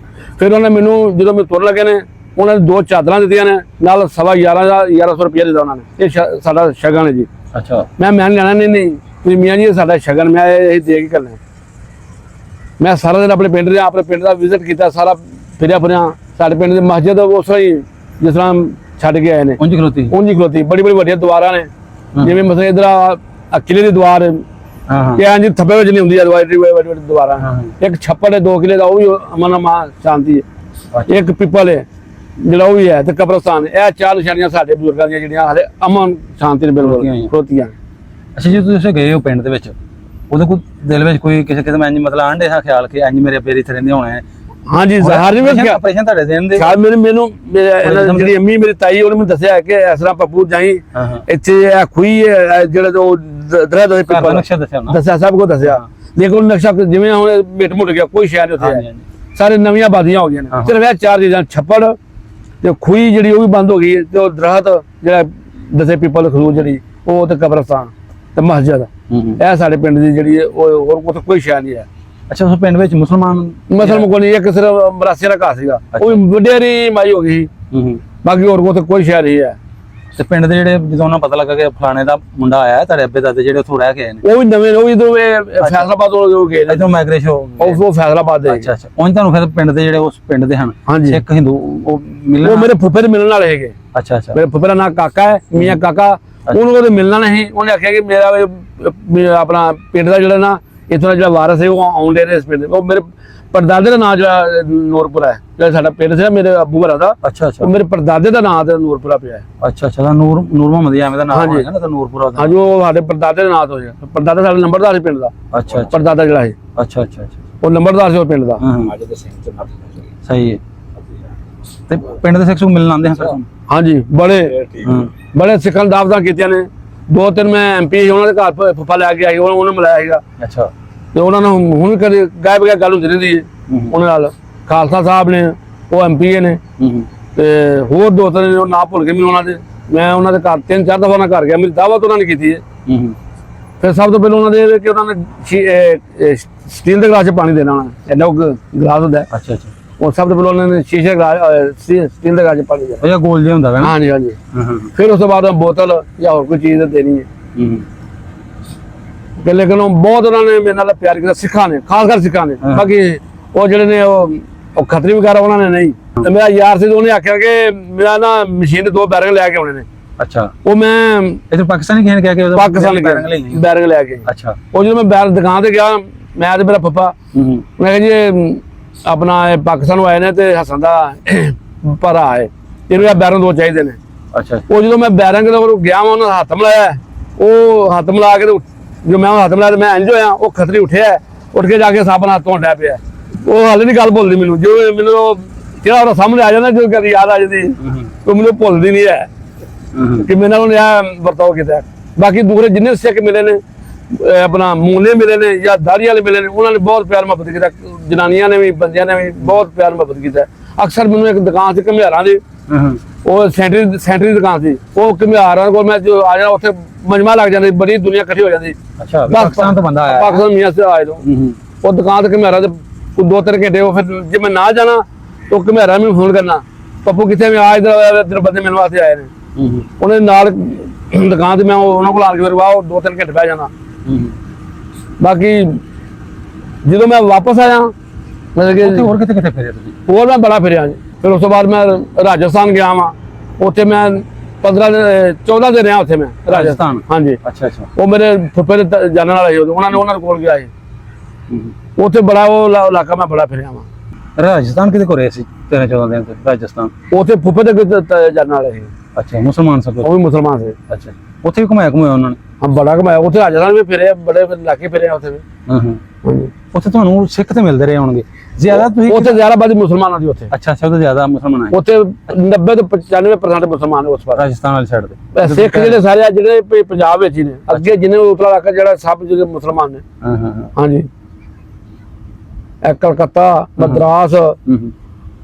ਫਿਰ ਉਹਨੇ ਮੈਨੂੰ ਜਦੋਂ ਮੈਂ ਤੁਰਨ ਲੱਗੇ ਨੇ, ਉਹਨਾਂ ਨੇ 2 ਚਾਦਰਾਂ ਦਿੱਤੀਆਂ ਨੇ, ਨਾਲ 1150 ਰੁਪਇਆ ਦਿੱਤਾ ਉਹਨਾਂ ਨੇ। ਇਹ ਸਾਡਾ ਸ਼ਗਨ ਹੈ ਜੀ। ਅੱਛਾ। ਮੈਂ ਲੈਣਾ ਨਹੀਂ ਤੁਸੀਂ ਮੀਆਂ ਜੀ ਸਾਡਾ ਸ਼ਗਨ, ਮੈਂ ਇਹ ਦੇ ਕੇ ਕਰਨਾ। ਮੈਂ ਸਾਰਾ ਦਿਨ ਆਪਣੇ ਪਿੰਡ ਦਾ ਵਿਜ਼ਿਟ ਕੀਤਾ, ਸਾਰਾ ਫਿਰਿਆ। ਸਾਡੇ ਪਿੰਡ ਦੀ ਮਸਜਿਦ ਉਸ ਤਰ੍ਹਾਂ ਹੀ ਜਿਸ ਤਰ੍ਹਾਂ ਛੱਡ ਕੇ ਆਏ ਨੇ ਉਂਝ ਖਲੋਤੀ ਉਂਝ ਹੀ ਖਲੋਤੀ ਬੜੀ ਬੜੀ ਵੱਡੀਆਂ ਦੀਵਾਰਾਂ ਨੇ ਜਿਵੇਂ ਮਤਲਬ ਇਧਰ ਕਿਲੇ ਦੀ ਦੀਵਾਰ ਹਾਂ ਕਿ ਇੰਜ ਥੱਪੇ ਵਿੱਚ ਨਹੀਂ ਹੁੰਦੀ ਆ ਵੱਡੀ ਵੱਡੀ ਦੀਵਾਰਾਂ ਇੱਕ ਛੱਪੜ ਹੈ 2 ਕਿਲੇ ਦਾ ਉਹ ਵੀ ਅਮਨ ਮਾ ਸ਼ਾਂਤੀ ਹੈ ਇੱਕ ਪਿੱਪਲ ਹੈ ਜਿਹੜਾ ਉਹ ਵੀ ਹੈ ਤੇ ਕਬਰਸਤਾਨ ਇਹ 4 ਨਿਸ਼ਾਨੀਆਂ ਸਾਡੇ ਬਜ਼ੁਰਗਾਂ ਦੀਆਂ ਜਿਹੜੀਆਂ ਹਲੇ ਅਮਨ ਸ਼ਾਂਤੀ ਨੇ ਬਿਲਕੁਲ ਖਲੋਤੀਆਂ ਅੱਛਾ ਜੀ ਤੁਸੀਂ ਗਏ ਹੋ ਪਿੰਡ ਦੇ ਵਿੱਚ ਉਹਦੇ ਕੋਈ ਦਿਲ ਵਿੱਚ ਕੋਈ ਕਿਸੇ ਕਿਸਮ ਇੰਜ ਮਤਲਬ ਆਂਡੇ ਹਾਂ ਖਿਆਲ ਕਿ ਇੰਜ ਮੇਰੇ ਪੇਰੀ ਥਰੇ ਦੇ ਹੋਣੇ ਹਾਂਜੀ ਜ਼ਾਹਰ ਨਹੀਂ ਆਪਰੇਸ਼ਨ ਤੁਹਾਡੇ ਦੇਣ ਦੇ ਖਿਆਲ ਮੈਨੂੰ ਜਿਹੜੀ ਅੰਮੀ ਮੇਰੀ ਤਾਈ ਉਹਨੇ ਮੈਨੂੰ ਦੱਸਿਆ ਕਿ ਇਸ ਤਰ੍ਹਾਂ ਪੱਪੂ ਜਾਈ ਇੱਥੇ ਇਹ ਖੂਹੀ ਹੈ ਜਿਹੜਾ ਉਹ ਦਰਦ ਦੇ ਪਿੱਪਲ ਨਕਸ਼ਾ ਦੱਸਿਆ ਸਭ ਕੁਝ ਦੱਸਿਆ ਲੇਕਿਨ ਨਕਸ਼ਾ ਜਿਵੇਂ ਹੁਣ ਮਿਟ ਮੁੱਟ ਗਿਆ ਕੋਈ ਸ਼ਹਿਰ ਉੱਥੇ ਸਾਰੇ ਨਵੀਆਂ ਬਾਦੀਆਂ ਹੋ ਗਈਆਂ ਨੇ ਸਿਰਫ ਇਹ 4 ਚੀਜ਼ਾਂ ਛੱਪੜ ਤੇ ਖੂਹੀ ਜਿਹੜੀ ਉਹ ਵੀ ਬੰਦ ਹੋ ਗਈ ਤੇ ਉਹ ਦਰਖਤ ਜਿਹੜਾ ਦੱਸੇ ਪਿੱਪਲ ਖਜੂਰ ਜਿਹੜੀ ਉਹ ਤੇ ਕਬਰਸਤਾਨ ਤੇ ਮਸਜਿਦ ਇਹ ਸਾਡੇ ਪਿੰਡ ਦੀ ਜਿਹੜੀ ਉਹ ਹੋਰ ਕੋਈ ਸ਼ਹਿਰ ਨਹੀਂ ਹੈ ਅੱਛਾ ਉਸ ਪਿੰਡ ਵਿੱਚ ਮੁਸਲਮਾਨ ਕੋਈ ਨਹੀਂ ਇੱਕ ਸਿਰਫ ਮਰਾਸੀ ਦਾ ਘਰ ਸੀਗਾ ਉਹ ਵੀ ਵਡੇਰੀ ਮਾਈ ਹੋ ਗਈ ਬਾਕੀ ਹੋਰ ਕੋਈ ਸ਼ਹਿਰ ਨਹੀਂ ਹੈ ਤੇ ਪਿੰਡ ਦੇ ਜਿਹੜੇ ਜਦੋਂ ਉਹਨਾਂ ਪਤਾ ਲੱਗਾ ਕਿ ਫਲਾਣੇ ਦਾ ਮੁੰਡਾ ਆਇਆ ਤੁਹਾਡੇ ਅੱਬੇ ਦਾਦੇ ਜਿਹੜੇ ਉੱਥੋਂ ਰਹਿ ਕੇ ਆਏ ਨੇ ਉਹ ਵੀ ਨਵੇਂ ਉਹ ਇਧਰੋਂ ਫੈਸਲਾਬਾਦ ਤੋਂ ਗਏ ਇਧਰੋਂ ਮਾਈਗ੍ਰੇਸ਼ਨ ਉਹ ਫੈਸਲਾਬਾਦ ਦੇ ਅੱਛਾ ਉਂਝ ਤੁਹਾਨੂੰ ਫਿਰ ਪਿੰਡ ਦੇ ਜਿਹੜੇ ਉਸ ਪਿੰਡ ਦੇ ਹਨ ਸਿੱਖ ਹਿੰਦੂ ਉਹ ਮਿਲਣ ਉਹ ਮੇਰੇ ਫੁੱਫੇ ਦੇ ਮਿਲਣ ਵਾਲੇ ਹੈਗੇ ਅੱਛਾ ਮੇਰੇ ਫੁੱਫੇ ਦਾ ਨਾਂ ਕਾਕਾ ਹੈ ਮੀਆਂ ਕਾਕਾ ਉਹਨੂੰ ਉਹਦੇ ਮਿਲਣਾ ਨਹੀਂ ਉਹਨੇ ਆਖਿਆ ਕਿ ਮੇਰਾ ਆਪਣਾ ਪਿੰਡ ਦਾ ਜਿਹੜਾ ਨਾ ਇੱਥੋਂ ਦਾ ਜਿਹੜਾ ਵਾਰਸ ਹੈ ਉਹ ਆਉਂਦੇ ਨੇ ਇਸ ਪਿੰਡ ਉਹ ਮੇਰੇ ਪਰਦਾਦੇ ਦਾ ਨਾਂ ਜਿਹੜਾ ਨੂਰਪੁਰਾ ਹੈ ਜਿਹੜਾ ਸਾਡਾ ਪਿੰਡ ਸੀ ਮੇਰੇ ਅੱਬੂ ਘਰਾਂ ਦਾ ਅੱਛਾ ਉਹ ਮੇਰੇ ਪਰਦਾਦੇ ਦਾ ਨਾਂ ਤੇ ਨੂਰਪੁਰਾ ਪਿਆ ਹੈ ਅੱਛਾ ਨੂਰ ਮੁਹੰਮਦ ਐਵੇਂ ਦਾ ਨਾਮ ਹੈਗਾ ਨਾ ਤਾਂ ਨੂਰਪੁਰਾ ਦਾ ਹਾਂਜੀ ਉਹ ਸਾਡੇ ਪਰਦਾਦੇ ਦਾ ਨਾਂ ਤੋਂ ਹੋਇਆ ਪਰਦਾਦਾ ਸਾਡਾ ਨੰਬਰਦਾਰ ਸੀ ਪਿੰਡ ਦਾ ਅੱਛਾ ਪਰਦਾਦਾ ਜਿਹੜਾ ਹੈ ਅੱਛਾ ਉਹ ਨੰਬਰਦਾਰ ਸੀ ਉਹ ਪਿੰਡ ਦਾ ਸਹੀ ਹੈ ਤੇ ਪਿੰਡ ਦੇ ਸਿੱਖ ਨੂੰ ਮਿਲਣ ਆਉਂਦੇ ਹਾਂ ਹਾਂਜੀ ਬੜੇ ਸਿੱਖਾਂ ਦਾਵਤਾਂ ਕੀਤੀਆਂ ਨੇ 2-3 ਮੈਂ ਐਮਪੀ ਉਹਨਾਂ ਦੇ ਘਰ ਫੁੱਫਾ ਲੈ ਕੇ ਆਈ ਉਹਨੂੰ ਮਿਲਾਇਆ ਸੀਗਾ ਅੱਛਾ ਤੇ ਉਹਨਾਂ ਨੂੰ ਹੁਣ ਕਦੇ ਗਾਇਬ ਬਗੈਰ ਗੱਲ ਹੁੰਦੀ ਰਹਿੰਦੀ ਹੈ ਉਹਨਾਂ ਨਾਲ ਖਾਲਸਾ ਸਾਹਿਬ ਨੇ ਉਹ ਐਮਪੀ ਨੇ ਤੇ ਹੋਰ 2-3 ਉਹ ਨਾਂ ਭੁੱਲ ਗਏ ਮੈਨੂੰ ਉਹਨਾਂ ਦੇ ਮੈਂ ਉਹਨਾਂ ਦੇ ਘਰ 3-4 ਦਫਾ ਉਹਨਾਂ ਘਰ ਗਿਆ ਮੇਰੀ ਦਾਵਤ ਉਹਨਾਂ ਨੇ ਕੀਤੀ ਹੈ ਫਿਰ ਸਭ ਤੋਂ ਪਹਿਲਾਂ ਉਹਨਾਂ ਦੇ ਕਿ ਉਹਨਾਂ ਨੇ ਸਟੀਲ ਦੇ ਗਲਾਸ 'ਚ ਪਾਣੀ ਦੇਣਾ ਉਹਨਾਂ ਨੇ ਇੰਨਾ ਗਲਾਸ ਹੁੰਦਾ ਅੱਛਾ ਉਹ ਸਭ ਤੋਂ ਪਹਿਲਾਂ ਉਹਨਾਂ ਨੇ ਸ਼ੀਸ਼ੇ ਗਲਾਸ ਸਟੀਲ ਦੇ ਗਲਾਸ 'ਚ ਪਾਣੀ ਦੇਣਾ ਉਹ ਗੋਲ ਜਿਹਾ ਹੁੰਦਾ ਹੈ ਨਾ ਹਾਂਜੀ ਫਿਰ ਉਸ ਤੋਂ ਬਾਅਦ ਬੋਤਲ ਜਾਂ ਹੋਰ ਕੋਈ ਚੀਜ਼ ਦੇਣੀ ਹੈ ਕਿ ਲੇਕਿਨ ਬਹੁਤ ਉਹਨਾਂ ਨੇ ਮੇਰੇ ਨਾਲ ਪਿਆਰ ਕੀਤਾ ਸਿੱਖਾਂ ਨੇ ਖਾਸ ਕਰ ਸਿੱਖਾਂ ਨੇ ਬਾਕੀ ਉਹ ਜਿਹੜੇ ਨੇ ਉਹ ਖੱਤਰੀ ਵਗੈਰਾ ਉਹਨਾਂ ਨੇ ਨਹੀਂ ਤੇ ਮੇਰਾ ਯਾਰ ਸੀ ਉਹਨੇ ਆਖਿਆ ਕਿ ਮੇਰਾ ਨਾ ਮਸ਼ੀਨ ਦੇ 2 ਬੈਰਿੰਗ ਲੈ ਕੇ ਆਉਣੇ ਨੇ ਅੱਛਾ ਉਹ ਮੈਂ ਇਧਰ ਪਾਕਿਸਤਾਨੀ ਕਹਿਣ ਕਹਿ ਕੇ ਪਾਕਿਸਤਾਨੀ ਬੈਰਿੰਗ ਲੈ ਕੇ ਅੱਛਾ ਉਹ ਜਦੋਂ ਮੈਂ ਬੈਰ ਦੁਕਾਨ ਤੇ ਗਿਆ ਮੈਂ ਤੇ ਮੇਰਾ ਪੱਪਾ ਮੈਂ ਕਿਹਾ ਜੀ ਆਪਣਾ ਇਹ ਪਾਕਿਸਤਾਨ ਨੂੰ ਆਏ ਨੇ ਤੇ ਹਸਨ ਦਾ ਭਰਾ ਹੈ ਇਹਨੂੰ ਇਹ ਬੈਰਿੰਗ 2 ਚਾਹੀਦੇ ਨੇ ਅੱਛਾ ਉਹ ਜਦੋਂ ਮੈਂ ਬੈਰਿੰਗ ਦੇ ਕੋਲ ਗਿਆ ਮੈਂ ਉਹਨਾਂ ਹੱਥ ਮਿਲਾਇਆ ਉਹ ਹੱਥ ਮਿਲਾ ਕੇ ਜੋ ਮੈਂ ਹੱਥ ਮਿਲਾਇਆ ਮੈਂ ਇੰਜ ਹੋਇਆ ਉਹ ਖੱਤਰੀ ਉੱਠਿਆ ਉੱਠ ਕੇ ਜਾ ਕੇ ਸਾਬਣ ਹੱਥ ਧੋਣ ਡਿਆ ਪਿਆ ਉਹ ਹਾਲੇ ਨਹੀਂ ਗੱਲ ਭੁੱਲਦੀ ਮੈਨੂੰ ਜੋ ਮੈਨੂੰ ਜਿਹੜਾ ਉਹਦਾ ਸਾਹਮਣੇ ਆ ਜਾਂਦਾ ਜੋ ਕਦੀ ਯਾਦ ਆ ਜਾਂਦੀ ਉਹ ਮੈਨੂੰ ਭੁੱਲਦੀ ਨਹੀਂ ਹੈ ਕਿ ਮੇਰੇ ਨਾਲ ਉਹਨੇ ਇਹ ਵਰਤਾਓ ਕੀਤਾ ਬਾਕੀ ਦੂਸਰੇ ਜਿੰਨੇ ਸਿੱਖ ਮਿਲੇ ਨੇ ਆਪਣਾ ਮੂਲੇ ਮਿਲੇ ਨੇ ਜਾਂ ਦਾੜੀ ਵਾਲੇ ਮਿਲੇ ਨੇ ਉਹਨਾਂ ਨੇ ਬਹੁਤ ਪਿਆਰ ਮੁਹੱਬਤ ਕੀਤਾ ਜਨਾਨੀਆਂ ਨੇ ਵੀ ਬੰਦਿਆਂ ਨੇ ਵੀ ਬਹੁਤ ਪਿਆਰ ਮੁਹੱਬਤ ਕੀਤਾ ਅਕਸਰ ਮੈਨੂੰ ਇੱਕ ਦੁਕਾਨ ਸੀ ਘੁਮਿਆਰਾਂ ਦੀ ਉਹ ਸੈਂਟਰੀ ਦੁਕਾਨ ਸੀ ਉਹ ਘੁਮਿਆਰਾਂ ਕੋਲ ਮੈਂ ਜੋ ਆ ਜਾਣਾ ਉੱਥੇ ਮਜਮਾ ਲੱਗ ਜਾਂਦਾ ਬੜੀ ਦੁਨੀਆ ਇਕੱਠੀ ਹੋ ਜਾਂਦੀ ਅੱਛਾ ਪਾਕਿਸਤਾਨ ਤੋਂ ਬੰਦਾ ਆਇਆ ਪਾਕਿਸਤਾਨ ਮੀਆਂ ਸੇ ਆਏ ਤੋਂ ਉਹ ਦੁਕਾਨ ਤੇ ਘੁਮਿਆਰਾਂ ਦੇ 2-3 ਘੰਟੇ ਉਹ ਫਿਰ ਜੇ ਮੈਂ ਨਾ ਜਾਣਾ ਤਾਂ ਘੁਮਿਆਰਾਂ ਮੈਨੂੰ ਫੋਨ ਕਰਨਾ ਪੱਪੂ ਕਿੱਥੇ ਮੈਂ ਆ ਇਧਰ ਬੰਦੇ ਮੈਨੂੰ ਵਾਸਤੇ ਆਏ ਨੇ ਉਹਨੇ ਨਾਲ ਦੁਕਾਨ ਤੇ ਮੈਂ ਉਹਨਾਂ ਕੋਲ ਆ ਕੇ ਫਿਰ ਉਹ 2-3 ਘੰਟੇ ਬਹਿ ਜਾਣਾ ਬਾਕੀ ਜਦੋਂ ਮੈਂ ਵਾਪਸ ਆਇਆ ਮਤਲਬ ਕਿ ਹੋਰ ਕਿੱਥੇ ਫਿਰੇ ਤੁਸੀਂ ਹੋਰ ਮੈਂ ਬੜਾ ਫਿਰਿਆ ਜੀ ਫਿਰ ਉਸ ਤੋਂ ਬਾਅਦ ਮੈਂ ਰਾਜਸਥਾਨ ਗਿਆ ਵਾਂ ਉੱਥੇ ਮੈਂ 14 ਦਿਨ ਰਿਹਾ ਉੱਥੇ ਮੈਂ ਰਾਜਸਥਾਨ ਹਾਂਜੀ ਅੱਛਾ ਉਹ ਮੇਰੇ ਫੁੱਫੇ ਦੇ ਜਾਣਨ ਵਾਲਾ ਸੀ ਉਹਨਾਂ ਕੋਲ ਗਿਆ ਸੀ ਉੱਥੇ ਬੜਾ ਉਹ ਇਲਾਕਾ ਮੈਂ ਬੜਾ ਫਿਰਿਆ ਵਾਂ ਰਾਜਸਥਾਨ ਕਿਤੇ ਕੋ ਰਹੇ ਸੀ 13-14 ਦਿਨ ਤੇ ਰਾਜਸਥਾਨ ਉੱਥੇ ਫੁੱਫੇ ਦੇ ਜਾਣਨ ਵਾਲੇ ਸੀ ਅੱਛਾ ਮੁਸਲਮਾਨ ਸਭ ਉਹ ਵੀ ਮੁਸਲਮਾਨ ਸੀ ਅੱਛਾ ਉੱਥੇ ਵੀ ਘੁਮਾਇਆ ਉਹਨਾਂ ਨੇ ਹਾਂ ਬੜਾ ਘੁਮਾਇਆ ਉੱਥੇ ਰਾਜਸਥਾਨ ਵੀ ਫਿਰੇ ਬੜੇ ਇਲਾਕੇ ਫਿਰੇ ਉੱਥੇ ਵੀ ਹਾਂਜੀ ਉੱਥੇ ਤੁਹਾਨੂੰ ਸਿੱਖ ਤੇ ਮਿਲਦੇ ਰਹੇ ਹੋਣਗੇ ਜ਼ਿਆਦਾ ਤੁਸੀਂ ਉੱਥੇ ਜ਼ਿਆਦਾ ਬਾਦੀ ਮੁਸਲਮਾਨਾਂ ਦੀ ਉੱਥੇ ਅੱਛਾ ਸਭ ਤੋਂ ਜ਼ਿਆਦਾ ਮੁਸਲਮਾਨ ਆਏ ਉੱਥੇ 90 ਤੋਂ 95% ਮੁਸਲਮਾਨ ਉਸ ਪਾਸੇ ਰਾਜਸਥਾਨ ਵਾਲੀ ਸਾਈਡ ਤੇ ਸਿੱਖ ਜਿਹੜੇ ਸਾਰੇ ਜਿਹੜੇ ਪੰਜਾਬ ਵਿੱਚ ਹੀ ਨੇ ਅੱਗੇ ਜਿੰਨੇ ਉਤਲਾ ਇਲਾਕਾ ਜਿਹੜਾ ਸਭ ਜਿਹੜੇ ਮੁਸਲਮਾਨ ਨੇ ਹਾਂਜੀ ਕਲਕੱਤਾ ਮਦਰਾਸ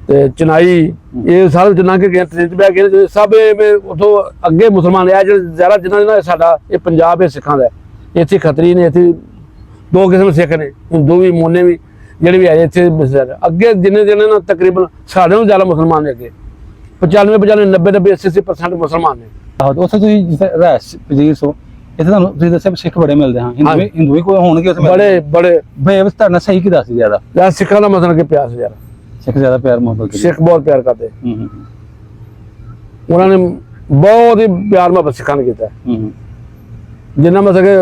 ਤੇ ਚੇਨਈ ਇਹ ਸਾਰੇ ਜਿੰਨਾ ਕਿ ਗਏ ਟ੍ਰੇਨ 'ਚ ਬਹਿ ਗਏ ਸਭ ਉਥੋਂ ਅੱਗੇ ਮੁਸਲਮਾਨ ਆ ਜਿਹੜੇ ਜ਼ਿਆਦਾ ਜਿੰਨਾ ਸਾਡਾ ਇਹ ਪੰਜਾਬ ਇਹ ਸਿੱਖਾਂ ਦਾ ਇੱਥੇ ਖੱਤਰੀ ਨੇ ਇੱਥੇ 2 ਕਿਸਮ ਸਿੱਖ ਨੇ ਹਿੰਦੂ ਵੀ ਮੋਨੇ ਵੀ ਜਿਹੜੇ ਵੀ ਆਏ ਇੱਥੇ ਅੱਗੇ ਜਿੰਨੇ ਨਾ ਤਕਰੀਬਨ ਸਾਡੇ ਨੂੰ ਜ਼ਿਆਦਾ ਮੁਸਲਮਾਨ ਨੇ ਅੱਗੇ 95 90 80% ਮੁਸਲਮਾਨ ਨੇ ਉੱਥੇ ਤੁਸੀਂ ਰਹਿਸ ਪਜੀਰ ਸੋ ਇੱਥੇ ਤੁਹਾਨੂੰ ਤੁਸੀਂ ਦੱਸਿਆ ਸਿੱਖ ਬੜੇ ਮਿਲਦੇ ਹਾਂ ਹਿੰਦੂ ਵੀ ਕੋਈ ਹੋਣਗੇ ਉੱਥੇ ਬੜੇ ਬੇਵਸ ਤੁਹਾਡਾ ਸਹੀ ਕੀ ਦੱਸ ਜ਼ਿਆਦਾ ਸਿੱਖਾਂ ਦਾ ਮਤਲਬ ਕਿ ਪਿਆਰ ਯਾਰ ਸਿੱਖ ਜ਼ਿਆਦਾ ਪਿਆਰ ਮੁਹੱਬਤ ਸਿੱਖ ਬਹੁਤ ਪਿਆਰ ਕਰਦੇ ਉਹਨਾਂ ਨੇ ਬਹੁਤ ਹੀ ਪਿਆਰ ਮੁਹੱਬਤ ਸਿੱਖਾਂ ਨੇ ਕੀਤਾ। ਜਿੰਨਾ ਮਤਲਬ ਕਿ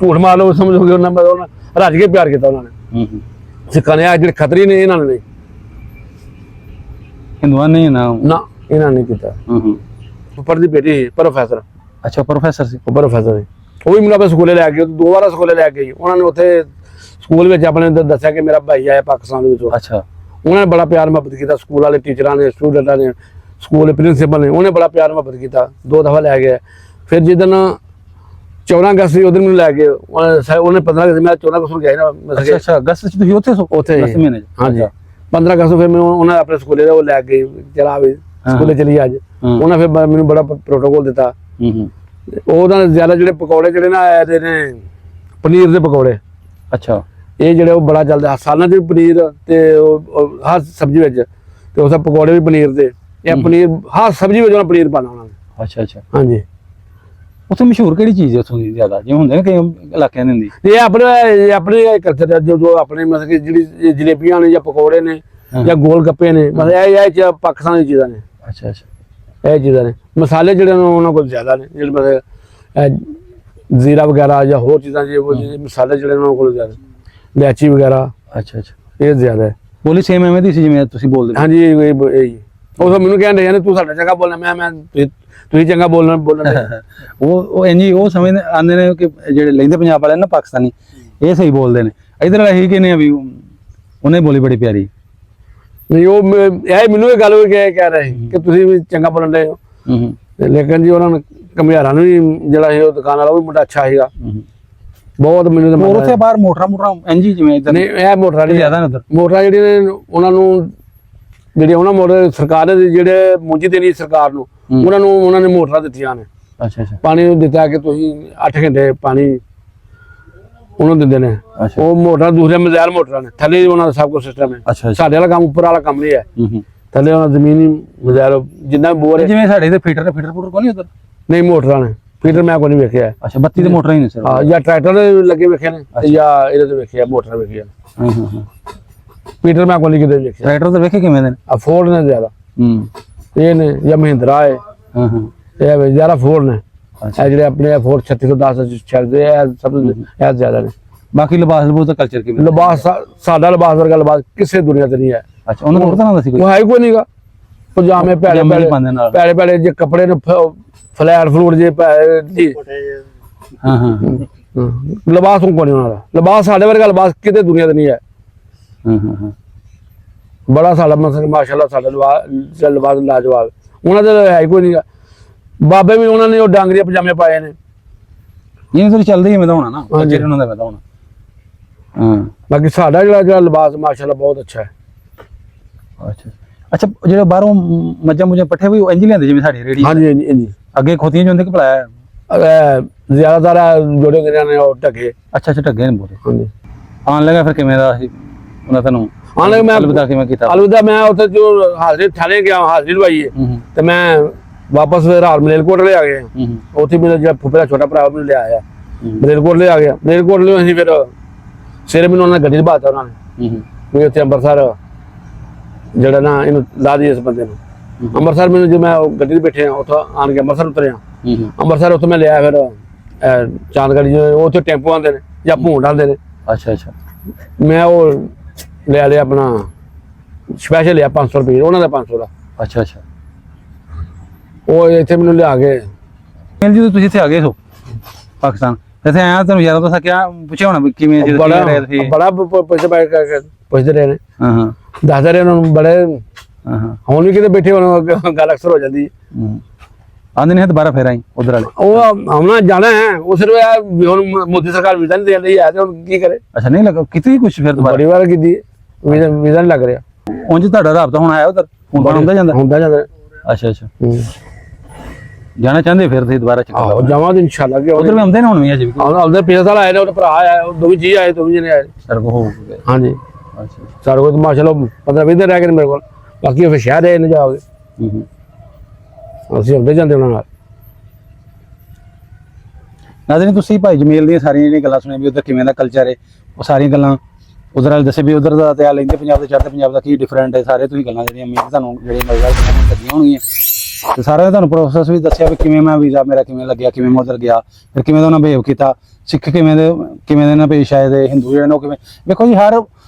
ਝੂਠ ਮਾਰ ਲਓ ਸਮਝੋਗੇ ਉਹਨਾਂ ਮਤਲਬ ਰੱਜ ਕੇ ਪਿਆਰ ਕੀਤਾ ਉਹਨਾਂ ਨੇ ਸਿੱਖਾਂ ਨੇ। ਆ ਜਿਹੜੇ ਖਤਰੀ ਨੇ ਇਹਨਾਂ ਨੇ ਹਿੰਦੂਆਂ ਨੇ ਨਾ ਇਹਨਾਂ ਨੇ ਕੀਤਾ। ਉੱਪਰ ਦੀ ਬੇਟੀ ਸੀ ਪ੍ਰੋਫੈਸਰ। ਅੱਛਾ ਪ੍ਰੋਫੈਸਰ ਸੀ। ਉਹ ਪ੍ਰੋਫੈਸਰ ਸੀ, ਉਹ ਵੀ ਮੈਨੂੰ ਆਪਣੇ ਸਕੂਲੇ ਲੈ ਕੇ 2 ਵਾਰ ਸਕੂਲੇ ਲੈ ਕੇ ਗਈ। ਉਹਨਾਂ ਨੇ ਉੱਥੇ ਸਕੂਲ ਵਿੱਚ ਆਪਣੇ ਦੱਸਿਆ ਕਿ ਮੇਰਾ ਭਾਈ ਆਇਆ ਪਾਕਿਸਤਾਨ ਦੇ ਵਿੱਚੋਂ। ਅੱਛਾ ਉਹਨਾਂ ਨੇ ਬੜਾ ਪਿਆਰ ਮੁਹੱਬਤ ਕੀਤਾ, ਸਕੂਲ ਵਾਲੇ ਟੀਚਰਾਂ ਨੇ, ਸਟੂਡੈਂਟਾਂ ਨੇ, ਸਕੂਲ ਦੇ ਪ੍ਰਿੰਸੀਪਲ ਨੇ, ਉਹਨੇ ਬੜਾ ਪਿਆਰ ਮੁਹੱਬਤ ਕੀਤਾ। 2 ਦਫਾ ਲੈ ਗਏ। ਫਿਰ ਜਿੱਦਣ 14 ਅਗਸਤ ਸੀ ਉਦੋਂ ਮੈਨੂੰ ਲੈ ਕੇ ਉਹਨੇ 15 ਅਗਸਤ ਮੈਂ 14 ਅਗਸਤ ਨੂੰ ਗਿਆ ਨਾ। ਅੱਛਾ ਅਗਸਤ ਚ ਤੁਸੀਂ ਉੱਥੇ ਸੋ? ਉੱਥੇ ਮਹੀਨੇ ਹਾਂਜੀ 15 ਅਗਸਤ ਨੂੰ ਫਿਰ ਮੈਨੂੰ ਉਹਨਾਂ ਆਪਣੇ ਸਕੂਲੇ ਦਾ ਉਹ ਲੈ ਕੇ ਚਲਾ ਵੀ ਸਕੂਲੇ ਚਲੀ ਅੱਜ। ਉਹਨਾਂ ਫਿਰ ਮੈਨੂੰ ਬੜਾ ਪ੍ਰੋਟੋਕੋਲ ਦਿੱਤਾ। ਉਹਨਾਂ ਨੇ ਜ਼ਿਆਦਾ ਜਿਹੜੇ ਪਕੌੜੇ ਜਿਹੜੇ ਨਾ ਆਏ ਨੇ ਪਨੀਰ ਦੇ ਪਕੌੜੇ। ਅੱਛਾ ਇਹ ਜਿਹੜੇ ਉਹ ਬੜਾ ਚੱਲਦਾ ਸਾਲਾਂ ਚ ਪਨੀਰ ਤੇ ਹਰ ਸਬਜ਼ੀ ਵਿੱਚ ਤੇ ਉਸ ਪਕੌੜੇ ਵੀ ਪਨੀਰ ਦੇ। ਇਹ ਪਨੀਰ ਹਰ ਸਬਜ਼ੀ ਵਿੱਚ ਉਹਨਾਂ ਪਨੀਰ ਪਾਣਾ ਉਹਨਾਂ ਨੇ। ਅੱਛਾ ਅੱਛਾ ਹਾਂਜੀ। ਉੱਥੇ ਮਸ਼ਹੂਰ ਕਿਹੜੀ ਚੀਜ਼ ਹੈ ਉੱਥੋਂ ਦੀ ਜ਼ਿਆਦਾ, ਜਿਵੇਂ ਹੁੰਦੇ ਨੇ ਕਈ ਇਲਾਕਿਆਂ ਦੇ ਹੁੰਦੀ? ਇਹ ਆਪਣੇ ਕਲਚਰ ਜੋ ਆਪਣੇ ਮਤਲਬ ਕਿ ਜਿਹੜੀ ਜਲੇਬੀਆਂ ਨੇ ਜਾਂ ਪਕੌੜੇ ਨੇ ਜਾਂ ਗੋਲ ਗੱਪੇ ਨੇ, ਮਤਲਬ ਇਹ ਪਾਕਿਸਤਾਨ ਦੀ ਚੀਜ਼ਾਂ ਨੇ। ਅੱਛਾ ਅੱਛਾ ਇਹ ਚੀਜ਼ਾਂ ਨੇ। ਮਸਾਲੇ ਜਿਹੜੇ ਉਹਨਾਂ ਕੋਲ ਜ਼ਿਆਦਾ ਨੇ, ਜਿਹੜੇ ਮਤਲਬ ਜ਼ੀਰਾ ਵਗੈਰਾ ਜਾਂ ਹੋਰ ਚੀਜ਼ਾਂ ਜੇ ਮਸਾਲੇ ਜਿਹੜੇ ਉਹਨਾਂ ਕੋਲ ਜ਼ਿਆਦਾ, ਇਲਾਇਚੀ ਵਗੈਰਾ। ਅੱਛਾ ਅੱਛਾ ਇਹ ਜ਼ਿਆਦਾ ਹੈ। ਬੋਲੀ ਸੇਮ ਐਵੇਂ ਦੀ ਸੀ ਜਿਵੇਂ ਤੁਸੀਂ ਬੋਲਦੇ? ਹਾਂਜੀ ਇਹ ਉਹ ਮੈਨੂੰ ਕਹਿੰਦੇ ਨੇ ਤੂੰ ਸਾਡਾ ਚੰਗਾ ਬੋਲਣਾ। ਮੈਂ ਤੁਸੀਂ ਚੰਗਾ ਬੋਲਣ ਉਹ ਇੰਜੀ ਉਹ ਸਮਝਦੇ ਆਉਂਦੇ ਨੇ ਕਿ ਜਿਹੜੇ ਲੈਂਦੇ ਪੰਜਾਬ ਵਾਲੇ ਨਾ ਪਾਕਿਸਤਾਨੀ ਇਹ ਸਹੀ ਬੋਲਦੇ ਨੇ। ਇਧਰ ਵਾਲੇ ਇਹੀ ਕਹਿੰਦੇ ਆ ਵੀ ਉਹਨੇ ਬੋਲੀ ਬੜੀ ਪਿਆਰੀ। ਨਹੀਂ ਉਹ ਇਹ ਮੈਨੂੰ ਇਹ ਗੱਲ ਕਹਿ ਰਹੇ ਕਿ ਤੁਸੀਂ ਵੀ ਚੰਗਾ ਬੋਲਣ ਦੇ ਹੋ। ਲੇਕਿਨ ਜੀ ਉਹਨਾਂ ਨੇ ਕਮਿਆਰਾਂ ਨੂੰ ਵੀ ਜਿਹੜਾ ਸੀ ਉਹ ਦੁਕਾਨ ਵਾਲਾ ਉਹ ਵੀ ਮੁੰਡਾ ਅੱਛਾ ਸੀਗਾ ਬਹੁਤ। ਮੈਨੂੰ ਹੋਰ ਉੱਥੇ ਬਾਹਰ ਮੋਟਰਾਂ ਇੰਜੀ ਜਿਵੇਂ ਇਧਰ ਨਹੀਂ ਇਹ ਮੋਟਰਾਂ ਨਹੀਂ ਜ਼ਿਆਦਾ ਨੇ ਉਧਰ। ਮੋਟਰਾਂ ਜਿਹੜੀਆਂ ਨੇ ਉਹਨਾਂ ਨੂੰ ਜਿਹੜੀ ਉਹਨਾਂ ਮੋਟਰ ਸਰਕਾਰ ਨੇ ਜਿਹੜੇ ਮੁੰਜੀ ਦੇਣੀ ਸਰਕਾਰ ਨੂੰ ਉਹਨਾਂ ਨੇ ਮੋਟਰਾਂ ਦਿੱਤੀਆਂ ਨੇ। ਅੱਛਾ ਅੱਛਾ ਪਾਣੀ ਦਿੱਤਾ ਕਿ ਤੁਸੀਂ 8 ਘੰਟੇ ਪਾਣੀ ਉਹਨੂੰ ਦਿੰਦੇ ਨੇ। ਉਹ ਮੋਟਰਾਂ ਦੂਸਰੇ ਮਜ਼ਾਇਲ ਮੋਟਰਾਂ ਨੇ, ਥੱਲੇ ਉਹਨਾਂ ਦਾ ਸਭ ਕੁਝ ਸਿਸਟਮ ਹੈ। ਸਾਡੇ ਵਾਲਾ ਕੰਮ ਉੱਪਰ ਵਾਲਾ ਕੰਮ ਨਹੀਂ ਹੈ, ਥੱਲੇ ਉਹਨਾਂ ਜ਼ਮੀਨੀ ਮਜ਼ਾਇਲ ਜਿੰਨਾ ਬੋਰ ਹੈ। ਜਿਵੇਂ ਸਾਡੇ ਇੱਥੇ ਫੀਟਰ ਫੂਟਰ ਕੋਈ ਨਹੀਂ ਉਧਰ? ਨਹੀਂ ਮੋਟਰਾਂ ਨੇ, ਫੀਟਰ ਮੈਂ ਕੋਈ ਨਹੀਂ ਵੇਖਿਆ। ਅੱਛਾ ਬੱਤੀ ਦੇ ਮੋਟਰਾਂ ਹੀ ਨੇ ਸਰ? ਹਾਂ ਜਾਂ ਟਰੈਕਟਰ ਦੇ ਲੱਗੇ ਵੇਖੇ ਨੇ ਜਾਂ ਇਹਦੇ ਤੇ ਵੇਖਿਆ ਮੋਟਰਾਂ ਵੇਖੀਆਂ। ਫੀਟਰ ਮੈਂ ਕੋਈ ਨਹੀਂ ਕਿਤੇ ਵੇਖਿਆ। ਟਰੈਕਟਰ ਤਾਂ ਵੇਖੇ ਕਿਵੇਂ ਦੇ ਨੇ? ਆ ਫੋਰਡ ਨੇ ਜ਼ਿਆਦਾ ਇਹ ਨੇ ਜਾਂ ਮਹਿੰਦਰਾ ਹੈ। ਇਹ ਜ਼ਿਆਦਾ ਫੋਰਡ ਨੇ। ਇਹ ਜਿਹੜੇ ਆਪਣੇ ਫੋਰਡ 3610 ਚੱਲਦੇ ਆ ਸਭ ਇਹ ਜ਼ਿਆਦਾ ਨੇ। ਬਾਕੀ ਲਿਬਾਸ ਲਬੂਸ ਦਾ ਕਲਚਰ ਕਿਵੇਂ? ਲਿਬਾਸ ਸਾਡਾ ਲਿਬਾਸ ਵਰਗਾ ਲਿਬਾਸ ਕਿਸੇ ਦੁਨੀਆ ਤੇ ਨਹੀਂ ਹੈ। ਅੱਛਾ ਉਹਨਾਂ ਨੂੰ ਪਤਾ ਨਾ ਸੀ ਕੋਈ? ਉਹ ਹੈ ਕੋਈ ਨਹੀਂਗਾ। ਪਜਾਮੇ ਪੈੜੇ ਪੈੜੇ ਜੇ ਕੱਪੜੇ ਨੇ ਫਲੈਟ ਫਲੂਟ ਜੇ ਜੀ। ਲਿਬਾਸ ਕੋਈ ਨਹੀਂ ਉਹਨਾਂ ਦਾ। ਲਿਬਾਸ ਸਾਡੇ ਵਰਗਾ ਲਿਬਾਸ ਕਿਤੇ ਦੁਨੀਆ ਤੇ ਨਹੀਂ ਹੈ। ਬੜਾ ਸਾਡਾ ਮਾਸ਼ਾਅੱਲਾ ਸਾਡਾ ਲਿਬਾਸ ਲਾਜਵਾਬ। ਉਹਨਾਂ ਦਾ ਹੈ ਕੋਈ ਨਹੀਂਗਾ। ਬਾਬੇ ਵੀ ਉਹਨਾਂ ਨੇ ਉਹ ਡਾਂਗਰੀਆਂ ਪਜਾਮੇ ਪਾਏ ਨੇ। ਇਹ ਤਾਂ ਚੱਲਦੇ ਹੀ ਹੋਣਾ ਨਾ ਉਹਨਾਂ ਦਾ ਵਧਾਉਣਾ। ਬਾਕੀ ਸਾਡਾ ਜਿਹੜਾ ਲਿਬਾਸ ਮਾਸ਼ਾਅੱਲਾ ਬਹੁਤ ਅੱਛਾ ਹੈ। ਅੱਛਾ ਅੱਛਾ ਜਿਹੜੇ ਬਾਹਰੋਂ ਮੱਝਾਂ ਮੁੱਝਾਂ ਪੱਠੇ ਵੀ ਇੰਜ ਲਿਆਂਦੇ ਜਿਵੇਂ ਸਾਡੀ ਰੇੜੀ? ਹਾਂਜੀ ਹਾਂਜੀ ਅੱਗੇ ਖੋਤੀਆਂ ਜਾਂਦੇ ਕਿ ਭਲਾਇਆ? ਜ਼ਿਆਦਾਤਰ ਜੋੜੇ ਗਰਿਆਂ ਨੇ ਉਹ ਢੱਗੇ। ਅੱਛਾ ਅੱਛਾ ਢੱਗੇ ਨੇ ਬਹੁਤ। ਹਾਂਜੀ ਆਉਣ ਲੱਗਾ ਫਿਰ ਕਿਵੇਂ ਦਾ ਸੀ ਉਹਨਾਂ ਤੁਹਾਨੂੰ? ਆਉਣ ਲੱਗਾ ਮੈਂ ਅਲਵਿਦਾ ਕਿਵੇਂ ਕੀਤਾ? ਅਲਵਿਦਾ ਮੈਂ ਉੱਥੇ ਜੋ ਹਾਜ਼ਰੀ ਥਾਣੇ ਗਿਆ ਹਾਜ਼ਰੀ ਲਵਾਈ ਤੇ ਮੈਂ ਵਾਪਸ ਫਿਰ ਮਲੇਰਕੋਟ ਲੈ ਆ ਗਏ। ਉੱਥੇ ਮੇਰਾ ਜਿਹੜਾ ਫੁੱਫੇ ਦਾ ਛੋਟਾ ਭਰਾ ਉਹਨੂੰ ਲਿਆ ਆਇਆ ਮਲੇਰਕੋਟ ਲੈ ਆ ਗਿਆ। ਮਲੇਰਕੋਟ ਲਈ ਅਸੀਂ ਫਿਰ ਸਵੇਰੇ ਮੈਨੂੰ ਉਹਨਾਂ ਨੇ ਗੱਡੀ ਲਵਾਤਾ ਉਹਨਾਂ ਨੇ ਵੀ ਉੱਥੇ ਅੰਮ੍ਰਿਤਸਰ ਜਿਹੜਾ ਨਾ ਇਹਨੂੰ ਲਾ ਦੀ ਇਸ ਬੰਦੇ ਨੂੰ। ਅੰਮ੍ਰਿਤਸਰ ਮੈਨੂੰ ਜੇ ਮੈਂ ਗੱਡੀ 'ਤੇ ਬੈਠੇ ਉੱਥੋਂ ਆਣ ਕੇ ਅੰਮ੍ਰਿਤਸਰ ਉਤਰਿਆ। ਅੰਮ੍ਰਿਤਸਰ ਉੱਥੋਂ ਮੈਂ ਲਿਆ ਫਿਰ ਚਾਂਦਗੜ੍ਹ ਉੱਥੇ ਟੈਂਪੋ ਆਉਂਦੇ ਨੇ ਜਾਂ ਭੂੰਡ ਆਉਂਦੇ ਨੇ। ਅੱਛਾ ਅੱਛਾ ਮੈਂ ਉਹ ਲਿਆ ਆਪਣਾ ਸਪੈਸ਼ਲ ਲਿਆ 500 ਰੁਪਏ ਉਹਨਾਂ ਦਾ 500 ਦਾ। ਅੱਛਾ ਅੱਛਾ ਉਹ ਇੱਥੇ ਮੈਨੂੰ ਲਿਆ ਕੇ ਜਦੋਂ ਤੁਸੀਂ ਇੱਥੇ ਆ ਗਏ ਸੋ ਪਾਕਿਸਤਾਨ ਇੱਥੇ ਆਇਆ ਤੁਹਾਨੂੰ ਯਾਰਾਂ ਤੋਂ ਕਿਹਾ ਪੁੱਛਿਆ ਹੋਣਾ ਕਿਵੇਂ ਬੜਾ ਪੁੱਛਦੇ ਰਹੇ ਨੇ। ਦੱਸਦੇ ਰਹੇ ਉਹਨਾਂ ਨੂੰ ਬੜੇ। ਹੁਣ ਵੀ ਕਿਤੇ ਬੈਠੇ ਹੁਣ ਗੱਲ ਅਕਸਰ ਹੋ ਜਾਂਦੀ ਆਂਦੇ ਨੇ ਦੁਬਾਰਾ ਫੇਰ ਆਈ ਉਧਰ ਵਾਲੇ। ਉਹ ਆਉਣਾ ਜਾਣਾ ਹੈ ਉਹ ਸਿਰਫ ਹੁਣ ਮੋਦੀ ਸਰਕਾਰ ਵੀਜ਼ਾ ਨਹੀਂ ਦੇਣ ਰਹੀ ਹੈ ਤੇ ਹੁਣ ਕੀ ਕਰੇ। ਅੱਛਾ ਨਹੀਂ ਲੱਗਾ ਕਿਤੇ ਕੁਝ ਫਿਰ ਦੁਬਾਰਾ? ਬੜੀ ਵਾਰ ਕੀਤੀ ਵੀਜ਼ਾ ਨਹੀਂ ਲੱਗ ਰਿਹਾ। ਉਂਝ ਤੁਹਾਡਾ ਰਾਬਤਾ ਹੁਣ ਆਇਆ ਉਧਰ ਹੁੰਦਾ ਜਾਂਦਾ? ਅੱਛਾ ਅੱਛਾ ਜਾਣਾ ਚਾਹੁੰਦੇ ਫਿਰ ਤੁਸੀਂ ਦੁਬਾਰਾ? ਜਾਵਾਂਗੇ ਇਨਸ਼ਾਅੱਲਾ। ਉਧਰ ਵੀ ਆਉਂਦੇ ਨੇ ਹੁਣ ਵੀ ਅਜੇ ਵੀ? ਆਉਂਦੇ ਪਿਛਲੇ ਸਾਲ ਆਏ ਨੇ, ਉਹਦਾ ਭਰਾ ਆਇਆ, ਦੋਵੇਂ ਜੀ ਆਏ, ਦੋਵੇਂ ਜਣੇ ਆਏ ਸਰ ਕੋ ਹੋ ਗਏ। ਹਾਂਜੀ ਅੱਛਾ ਸਾਡੇ ਕੋਲ ਮਾਸ਼ਾਅੱਲਾ 15-20 ਦਿਨ ਰਹਿ ਗਏ ਮੇਰੇ ਕੋਲ। ਬਾਕੀ ਫਿਰ ਸ਼ਹਿਰ ਆਏ ਨੇ ਜਾ ਕੇ ਅਸੀਂ ਆਉਂਦੇ ਜਾਂਦੇ ਉਹਨਾਂ ਨਾਲ। ਨਾਜ਼ਰੀਨ ਤੁਸੀਂ ਭਾਈ ਜਮੀਲ ਦੀਆਂ ਸਾਰੀਆਂ ਜਿਹੜੀਆਂ ਗੱਲਾਂ ਸੁਣੀਆਂ ਵੀ ਉਧਰ ਕਿਵੇਂ ਦਾ ਕਲਚਰ ਹੈ, ਉਹ ਸਾਰੀਆਂ ਗੱਲਾਂ ਉਧਰ ਵਾਲੇ ਦੱਸੇ ਵੀ ਉਧਰ ਦਾ ਤੇ ਆ ਲੈਂਦੇ ਪੰਜਾਬ ਤੇ ਚੜ੍ਹਦੇ ਪੰਜਾਬ ਦਾ ਕੀ ਡਿਫਰੈਂਟ ਹੈ। ਸਾਰੇ ਤੁਸੀਂ ਗੱਲਾਂ ਜਿਹੜੀਆਂ ਤੁਹਾਨੂੰ ਜਿਹੜੀਆਂ ਲੱਗੀਆਂ ਹੋਣਗੀਆਂ। ਤੇ ਸਾਰਿਆਂ ਨੇ ਤੁਹਾਨੂੰ ਪ੍ਰੋਸੈਸ ਵੀ ਦੱਸਿਆ ਵੀ ਕਿਵੇਂ ਮੈਂ ਵੀਜ਼ਾ ਮੇਰਾ ਕਿਵੇਂ ਲੱਗਿਆ, ਕਿਵੇਂ ਮੈਂ ਉੱਧਰ ਗਿਆ, ਫਿਰ ਕਿਵੇਂ ਦਾ ਉਹਨਾਂ ਬਿਹੇਵ ਕੀਤਾ, ਸਿੱਖ ਕਿਵੇਂ ਦੇ ਨਾਲ ਪੇਸ਼ ਆਏ, ਦੇ ਹਿੰਦੂ ਜਿਹੜੇ ਨੇ ਉਹ ਕਿਵੇਂ। ਵੇਖੋ ਜੀ ਹਰ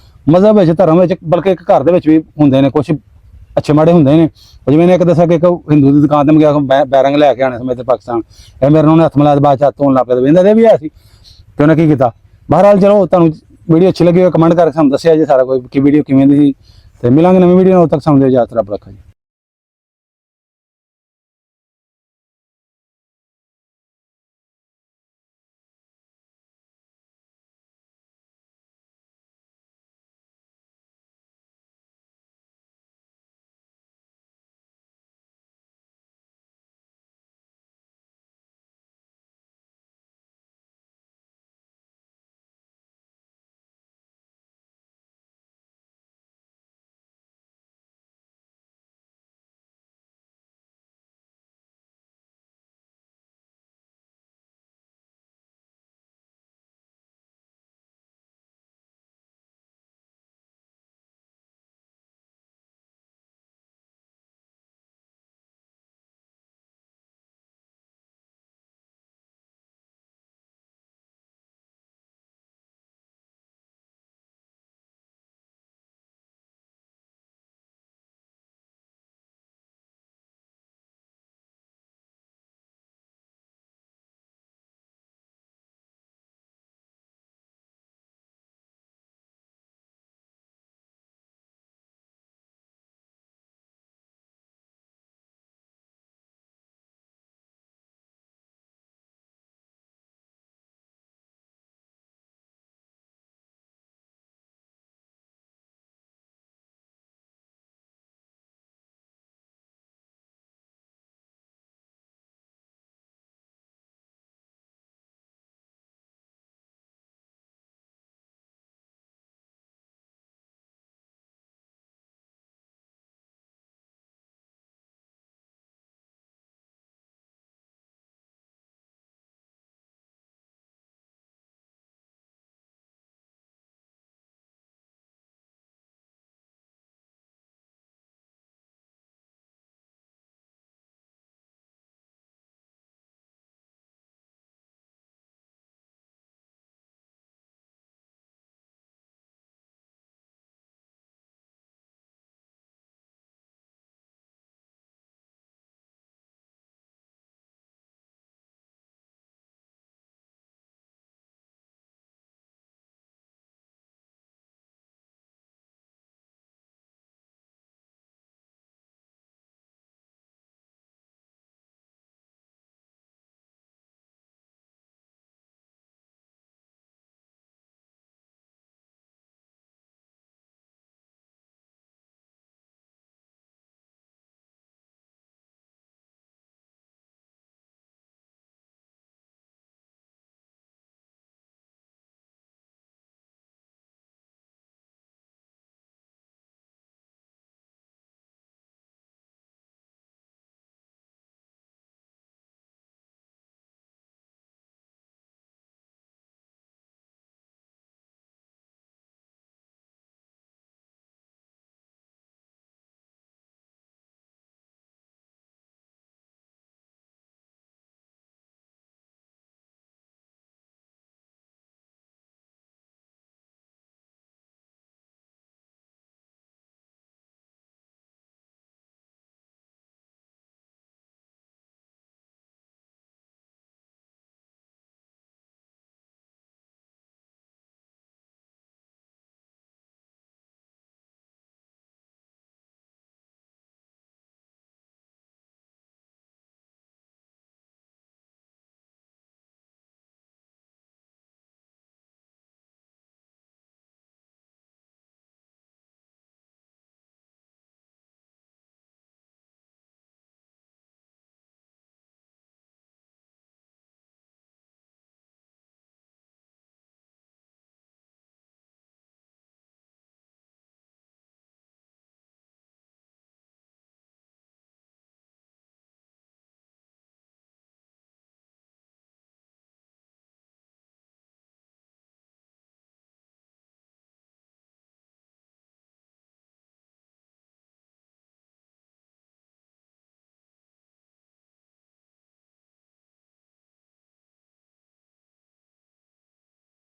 ਮਜ਼ਹਬ ਵਿੱਚ, ਧਰਮ ਵਿੱਚ, ਬਲਕਿ ਇੱਕ ਘਰ ਦੇ ਵਿੱਚ ਵੀ ਹੁੰਦੇ ਨੇ ਕੁਛ ਅੱਛੇ ਮਾੜੇ ਹੁੰਦੇ ਨੇ। ਜਿਵੇਂ ਨੇ ਇੱਕ ਦੱਸਿਆ ਕਿ ਇੱਕ ਹਿੰਦੂ ਦੀ ਦੁਕਾਨ ਤੇ ਮੈਂ ਗਿਆ ਬੈਰੰਗ ਲੈ ਕੇ ਆਣੇ ਸਮੇਂ ਤੇ ਪਾਕਿਸਤਾਨ, ਇਹ ਮੇਰੇ ਨਾਲ ਹੱਥ ਮਿਲਾ ਕੇ ਬਾਅਦ ਚ ਹੱਥ ਧੋਣ ਲੱਗ ਪਿਆ, ਕਹਿੰਦਾ ਦੇ ਵੀ ਆਇਆ ਸੀ ਤੇ ਉਹਨੇ ਕੀ ਕੀਤਾ। ਬਹਰਹਾਲ ਚਲੋ ਤੁਹਾਨੂੰ ਵੀਡੀਓ ਅੱਛੀ ਲੱਗੀ ਕਮੈਂਟ ਕਰਕੇ ਸਾਨੂੰ ਦੱਸਿਆ ਜੀ ਸਾਰਾ ਕੁਝ ਕਿ ਵੀਡੀਓ ਕਿਵੇਂ ਦੀ ਸੀ, ਤੇ ਮਿਲਾਂਗੇ ਨਵੀਂ ਵੀਡੀਓ ਨਾਲ। ਉਦੋਂ ਤੱਕ ਸਾਨੂੰ ਇਜਾਜ਼ਤ ਰੱਬ ਰੱਖਾ ਜੀ।